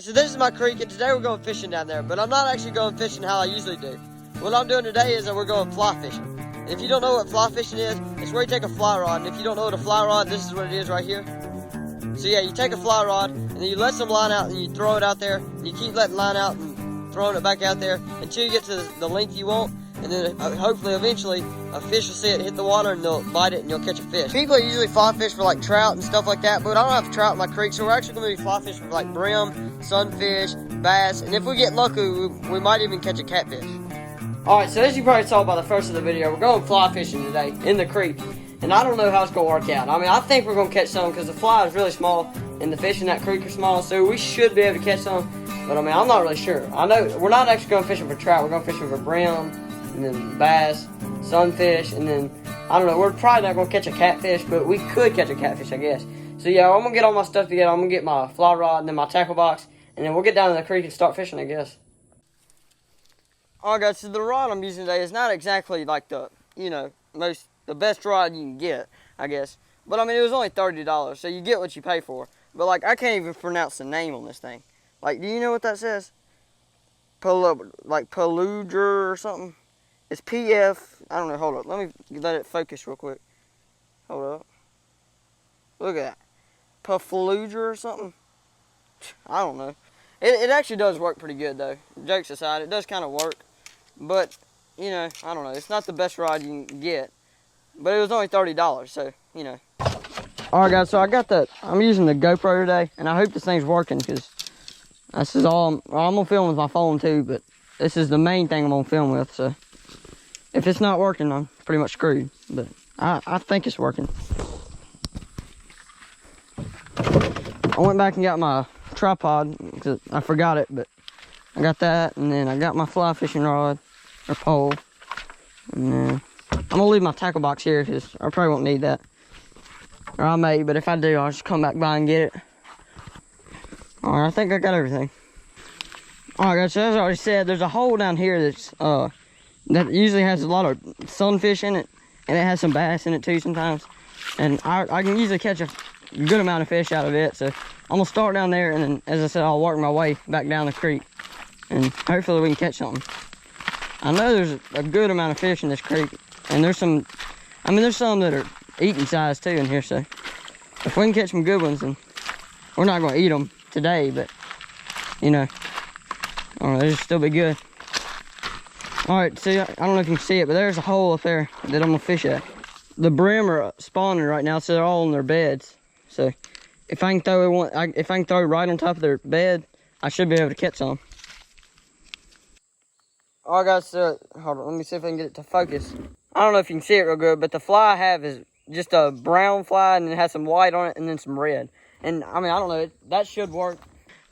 So this is my creek, and today we're going fishing down there, but I'm not actually going fishing how I usually do. What I'm doing today is that we're going fly fishing. And if you don't know what fly fishing is, it's where you take a fly rod, and if you don't know what a fly rod, this is what it is right here. So yeah, you take a fly rod, and then you let some line out, and you throw it out there, and you keep letting line out and throwing it back out there until you get to the length you want, and then hopefully eventually a fish will see it hit the water and they'll bite it and you'll catch a fish. People usually fly fish for like trout and stuff like that, but I don't have trout in my creek, so we're actually going to be fly fishing for like brim, sunfish, bass, and if we get lucky, we might even catch a catfish. Alright, so as you probably saw by the first of the video, we're going fly fishing today in the creek, and I don't know how it's going to work out. I mean, I think we're going to catch some because the fly is really small and the fish in that creek are small, so we should be able to catch some, but I mean, I'm not really sure. I know we're not actually going fishing for trout, we're going fishing for brim, and then bass, sunfish, and then, I don't know, we're probably not going to catch a catfish, but we could catch a catfish, I guess. So yeah, I'm going to get all my stuff together. I'm going to get my fly rod and then my tackle box, and then we'll get down to the creek and start fishing, I guess. Alright guys, so the rod I'm using today is not exactly like the, you know, the best rod you can get, I guess. But I mean, it was only $30, so you get what you pay for. But like, I can't even pronounce the name on this thing. Like, do you know what that says? Like Paludra or something? It's PF, I don't know, hold up. Let me let it focus real quick. Hold up. Look at that. Puffaludra or something? I don't know. It actually does work pretty good though. Jokes aside, it does kind of work. But, you know, I don't know. It's not the best rod you can get. But it was only $30, so, you know. Alright guys, so I'm using the GoPro today. And I hope this thing's working because this is all, I'm going to film with my phone too. But this is the main thing I'm going to film with, so. If it's not working, I'm pretty much screwed, but I think it's working. I went back and got my tripod because I forgot it, but I got that, and then I got my fly fishing rod or pole, and then I'm gonna leave my tackle box here because I probably won't need that, or I may, but if I do, I'll just come back by and get it. All right, I think I got everything. All right, guys, so as I already said, there's a hole down here that's that usually has a lot of sunfish in it, and it has some bass in it too sometimes, and I can usually catch a good amount of fish out of it. So I'm gonna start down there, and then, as I said, I'll work my way back down the creek, and hopefully we can catch something. I know there's a good amount of fish in this creek, and there's some, I mean, there's some that are eating size too in here, so if we can catch some good ones, then we're not gonna eat them today, but you know, I don't know, they'll still be good. Alright, see, I don't know if you can see it, but there's a hole up there that I'm gonna fish at. The brim are spawning right now, so they're all in their beds. So if I can throw if I can throw right on top of their bed, I should be able to catch some. Alright guys, so hold on, let me see if I can get it to focus. I don't know if you can see it real good, but the fly I have is just a brown fly, and it has some white on it and then some red. And I mean, I don't know, that should work.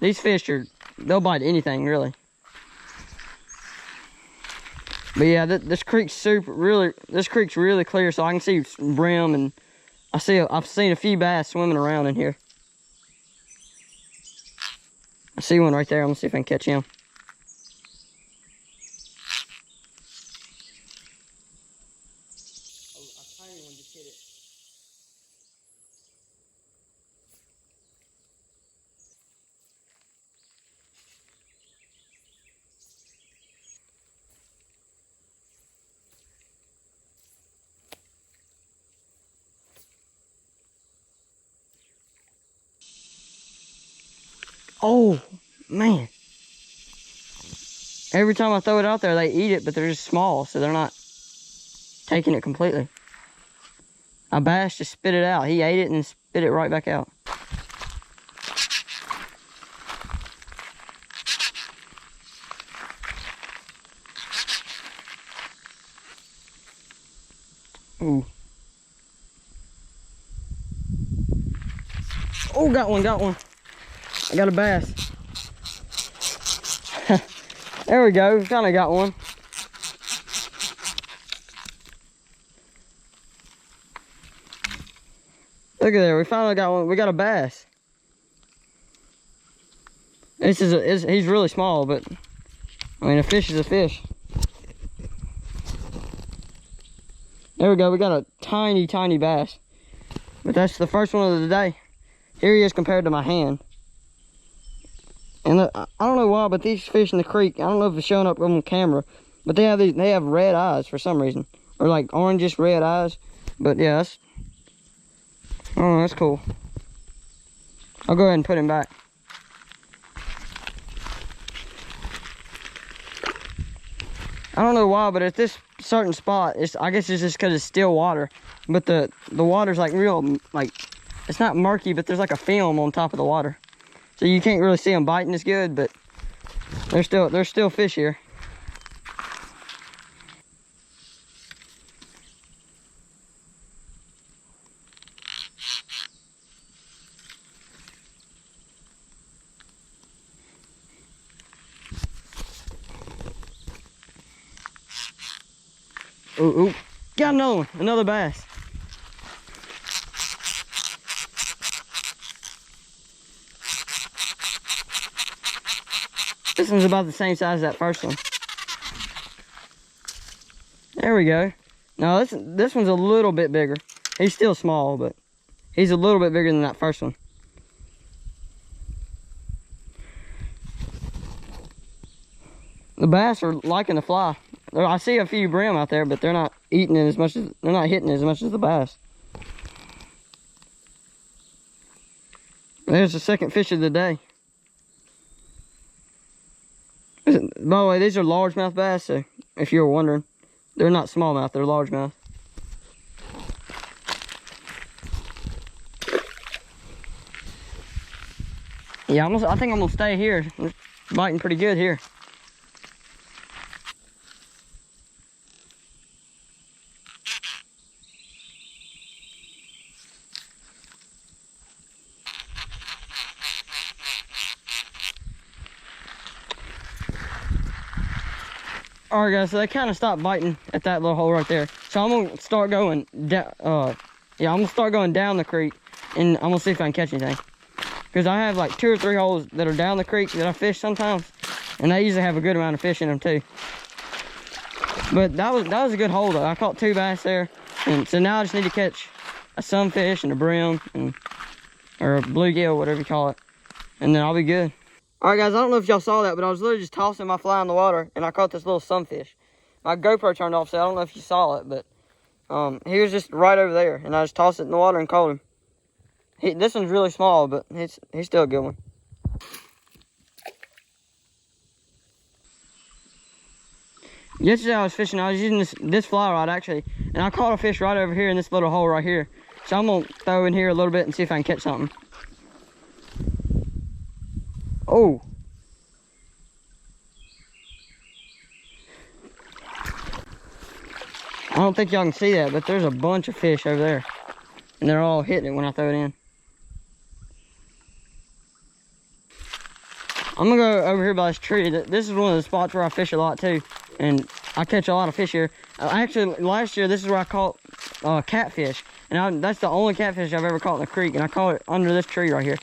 These fish they'll bite anything really. But yeah, this creek's really clear, so I can see brim, and I've seen a few bass swimming around in here. I see one right there. I'm gonna see if I can catch him. Oh, a tiny one just hit it. Oh, man. Every time I throw it out there, they eat it, but they're just small, so they're not taking it completely. A bass just spit it out. He ate it and spit it right back out. Ooh. Oh, got one. I got a bass. There we go, kind of got one. Look at there, we finally got one. We got a bass. He's really small, but I mean, a fish is a fish. There we go, we got a tiny, tiny bass. But that's the first one of the day. Here he is compared to my hand. And I don't know why, but these fish in the creek, I don't know if it's showing up on camera, but they have red eyes for some reason. Or like orangish red eyes. But yeah, that's cool. I'll go ahead and put him back. I don't know why, but at this certain spot, I guess it's just because it's still water. But the water's like real, like, it's not murky, but there's like a film on top of the water. So you can't really see them biting as good, but there's still fish here. Ooh, got another one, another bass. This one's about the same size as that first one. There we go. Now this one's a little bit bigger. He's still small, but he's a little bit bigger than that first one. The bass are liking the fly. I see a few brim out there, but they're not eating it as much as, they're not hitting it as much as the bass. There's the second fish of the day. By the way, these are largemouth bass, so if you were wondering. They're not smallmouth, they're largemouth. Yeah, I think I'm gonna stay here. We're biting pretty good here. All right, guys, so they kind of stopped biting at that little hole right there. So I'm gonna start going down. I'm gonna start going down the creek, and I'm gonna see if I can catch anything. Because I have like 2 or 3 holes that are down the creek that I fish sometimes, and they usually have a good amount of fish in them too. But that was a good hole though. I caught 2 bass there, and so now I just need to catch a sunfish and a brim, or a bluegill, whatever you call it, and then I'll be good. All right, guys, I don't know if y'all saw that, but I was literally just tossing my fly in the water, and I caught this little sunfish. My GoPro turned off, so I don't know if you saw it, but he was just right over there, and I just tossed it in the water and caught him. This one's really small, but he's still a good one. Yesterday I was fishing, I was using this fly rod, actually, and I caught a fish right over here in this little hole right here. So I'm going to throw in here a little bit and see if I can catch something. Oh. I don't think y'all can see that, but there's a bunch of fish over there. And they're all hitting it when I throw it in. I'm gonna go over here by this tree. This is one of the spots where I fish a lot too. And I catch a lot of fish here. Actually, last year, this is where I caught catfish. And that's the only catfish I've ever caught in the creek. And I caught it under this tree right here.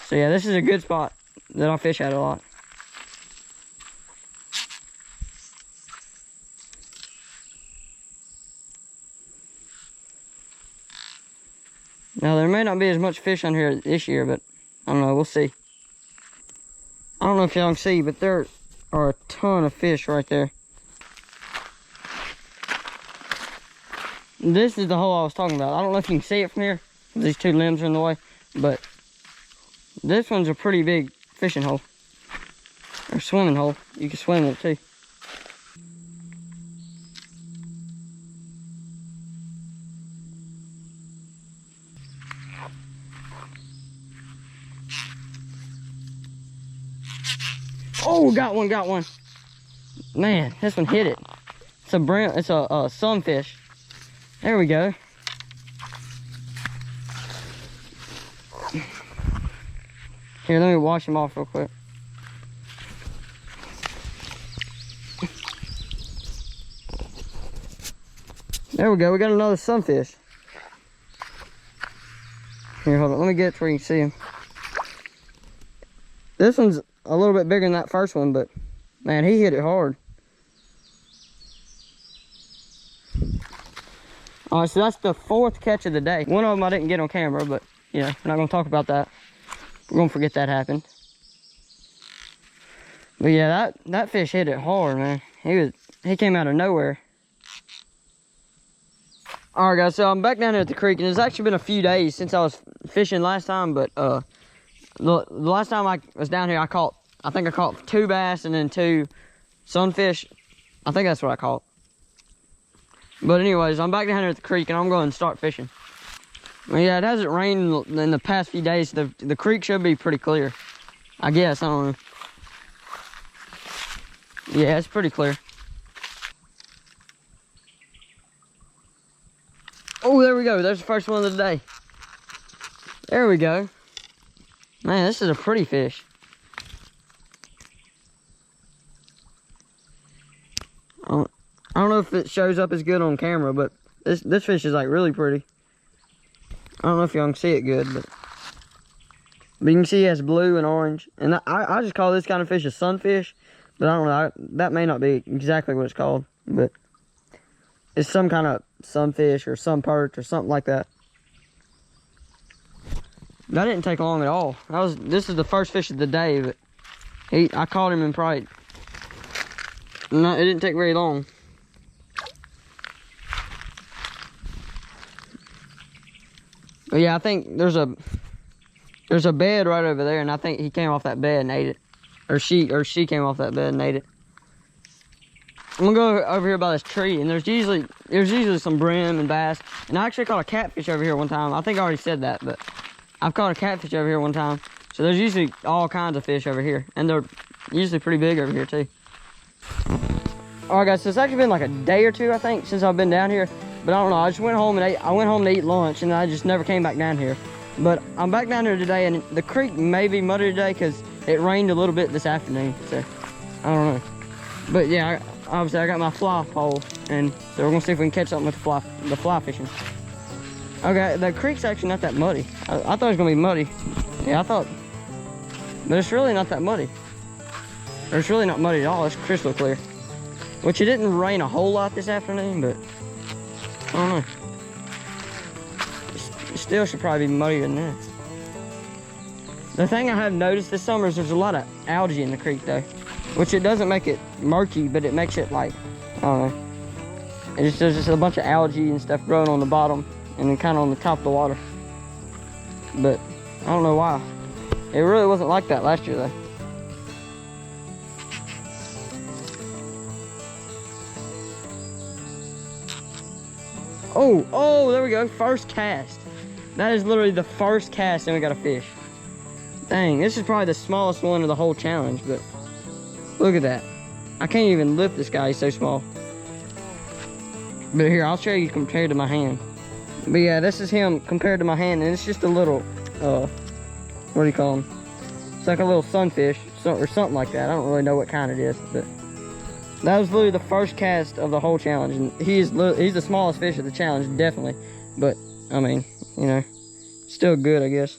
So yeah, this is a good spot that I fish at a lot. Now, there may not be as much fish on here this year, but I don't know, we'll see. I don't know if y'all can see, but there are a ton of fish right there. This is the hole I was talking about. I don't know if you can see it from here. These 2 limbs are in the way, but this one's a pretty big fishing hole. Or swimming hole. You can swim in it too. Oh, got one. Man, this one hit it. It's a sunfish. There we go. Here, let me wash him off real quick. There we go, we got another sunfish. Here, hold on, let me get it where you can see him. This one's a little bit bigger than that first one, but man, he hit it hard. All right, so that's the 4th catch of the day. One of them I didn't get on camera, but yeah, we're not gonna talk about that. We're gonna forget that happened. But yeah, that fish hit it hard, man. He came out of nowhere. All right, guys, so I'm back down here at the creek, and it's actually been a few days since I was fishing last time, but the last time I was down here, I think I caught 2 bass and then 2 sunfish. I think that's what I caught. But anyways, I'm back down here at the creek, and I'm going to start fishing. Well, yeah, it hasn't rained in the past few days. The creek should be pretty clear, I guess. I don't know. Yeah, it's pretty clear. Oh, there we go. There's the first one of the day. There we go. Man, this is a pretty fish. I don't know if it shows up as good on camera, but this fish is like really pretty. I don't know if y'all can see it good, but you can see it has blue and orange. And I just call this kind of fish a sunfish, but I don't know. That may not be exactly what it's called, but it's some kind of sunfish or sun perch or something like that. That didn't take long at all. This is the first fish of the day, but I caught him in probably. No, it didn't take very long. But yeah, I think there's a bed right over there, and I think he came off that bed and ate it, or she came off that bed and ate it. I'm gonna go over here by this tree, and there's usually some brim and bass, and I actually caught a catfish over here one time. I think I already said that, but I've caught a catfish over here one time. So there's usually all kinds of fish over here, and they're usually pretty big over here too. All right, guys, so it's actually been like a day or 2, I think, since I've been down here. But I don't know, I just went home and ate. I went home to eat lunch, and I just never came back down here. But I'm back down here today, and the creek may be muddy today because it rained a little bit this afternoon. So I don't know. But yeah, obviously I got my fly pole, and so we're gonna see if we can catch something with the fly fishing. Okay, the creek's actually not that muddy. I thought it was gonna be muddy. Yeah, I thought, but it's really not that muddy. Or it's really not muddy at all. It's crystal clear. Which it didn't rain a whole lot this afternoon, but I don't know. It still should probably be muddier than this. The thing I have noticed this summer is there's a lot of algae in the creek though. Which it doesn't make it murky, but it makes it like, I don't know. There's just a bunch of algae and stuff growing on the bottom and then kind of on the top of the water. But I don't know why. It really wasn't like that last year though. Oh, there we go, first cast. That is literally the first cast and we got a fish. Dang, this is probably the smallest one of the whole challenge, but look at that. I can't even lift this guy, he's so small. But here, I'll show you compared to my hand. But yeah, this is him compared to my hand, and it's just a little, what do you call him? It's like a little sunfish, or something like that. I don't really know what kind it is, but that was literally the first cast of the whole challenge, and he's the smallest fish of the challenge, definitely. But I mean, you know, still good, I guess.